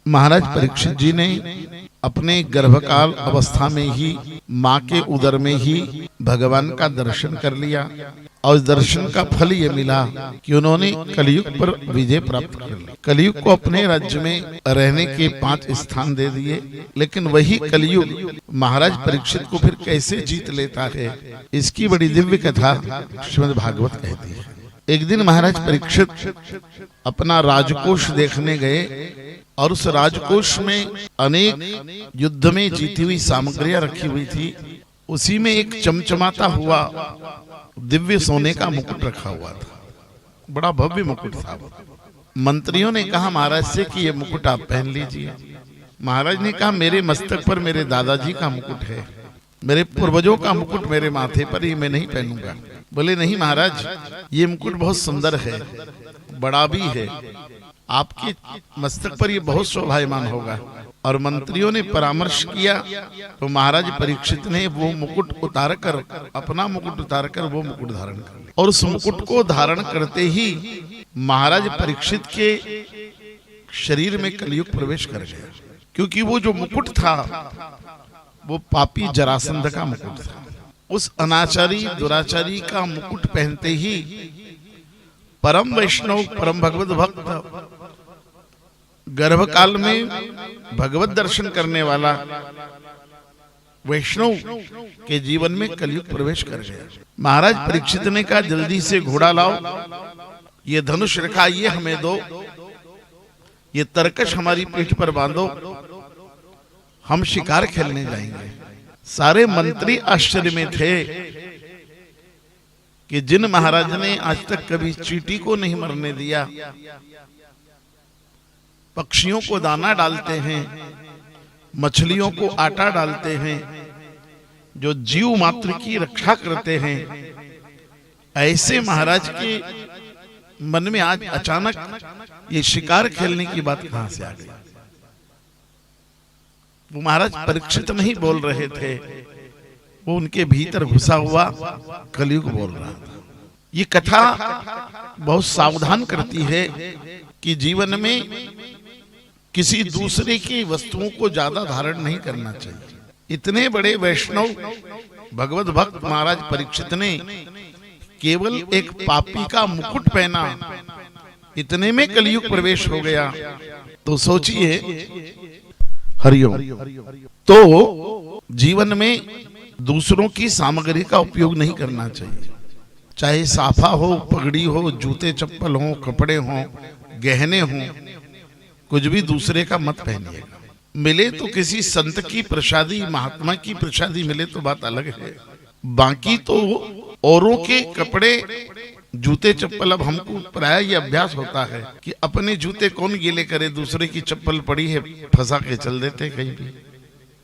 महाराज परीक्षित जी ने अपने गर्भकाल अवस्था में ही माँ के उदर में ही भगवान का दर्शन कर लिया और इस दर्शन का फल ये मिला कि उन्होंने कलयुग पर विजय प्राप्त कर ली। कलयुग को अपने राज्य में रहने के 5 स्थान दे दिए, लेकिन वही कलयुग महाराज परीक्षित को फिर कैसे जीत लेता है, इसकी बड़ी दिव्य कथा श्रीमद् भागवत कहती है। एक दिन महाराज परीक्षित अपना राजकोष देखने गए और उस राजकोष में अनेक युद्ध में जीती हुई सामग्रियां रखी हुई थी। उसी में एक चमचमाता हुआ दिव्य सोने का मुकुट रखा हुआ था, बड़ा भव्य मुकुट था। मंत्रियों ने कहा महाराज से कि ये मुकुट आप पहन लीजिए। महाराज ने कहा मेरे मस्तक पर मेरे दादाजी का मुकुट है, मेरे पूर्वजों का मुकुट मेरे माथे पर, ये मैं नहीं पहनूंगा। बोले नहीं महाराज, ये मुकुट बहुत सुंदर है, बड़ा भी है, आपके मस्तक पर ये बहुत शोभायमान होगा। और मंत्रियों ने परामर्श किया तो महाराज परीक्षित ने वो मुकुट उतारकर, अपना मुकुट उतारकर वो मुकुट धारण कर लिया। और उस मुकुट को धारण करते ही महाराज परीक्षित के शरीर में कलयुग प्रवेश कर गया, क्योंकि वो जो मुकुट था वो पापी जरासंध का मुकुट था। उस अनाचारी दुराचारी का मुकुट पहनते ही परम वैष्णव परम भगवत भक्त गर्भकाल में भगवत दर्शन करने वाला वैष्णव के जीवन में कलयुग प्रवेश कर गया। महाराज परीक्षित ने कहा जल्दी से घोड़ा लाओ, ये धनुष रखा ये हमें दो, ये तरकश हमारी पीठ पर बांधो, हम शिकार खेलने जाएंगे। सारे मंत्री आश्चर्य में थे कि जिन महाराज ने आज तक कभी चींटी को नहीं मरने दिया, पक्षियों को दाना डालते हैं, मछलियों को आटा डालते हैं, जो जीव मात्र की रक्षा करते हैं, ऐसे महाराज के मन में आज अचानक ये शिकार खेलने की बात कहां से आ गई। वो महाराज परीक्षित नहीं बोल रहे थे, वो उनके भीतर घुसा हुआ कलयुग बोल रहा था। ये कथा बहुत सावधान करती है कि जीवन में किसी दूसरे की वस्तुओं को ज्यादा धारण नहीं करना चाहिए। इतने बड़े वैष्णव भगवत भक्त महाराज परीक्षित ने केवल एक पापी का मुकुट पहना, इतने में कलयुग प्रवेश हो गया। तो सोचिए, हरिओम। तो जीवन में दूसरों की सामग्री का उपयोग नहीं करना चाहिए, चाहे साफा हो, पगड़ी हो, जूते चप्पल हो, कपड़े हो, गहने हो, कुछ भी दूसरे का मत पहनिएगा। मिले तो किसी संत की प्रसादी, महात्मा की प्रसादी मिले तो बात अलग है, बाकी तो औरों के कपड़े जूते चप्पल। अब हमको प्राय ये अभ्यास होता है कि अपने जूते कौन गीले करे, दूसरे की चप्पल पड़ी है फंसा के चल देते कहीं भी।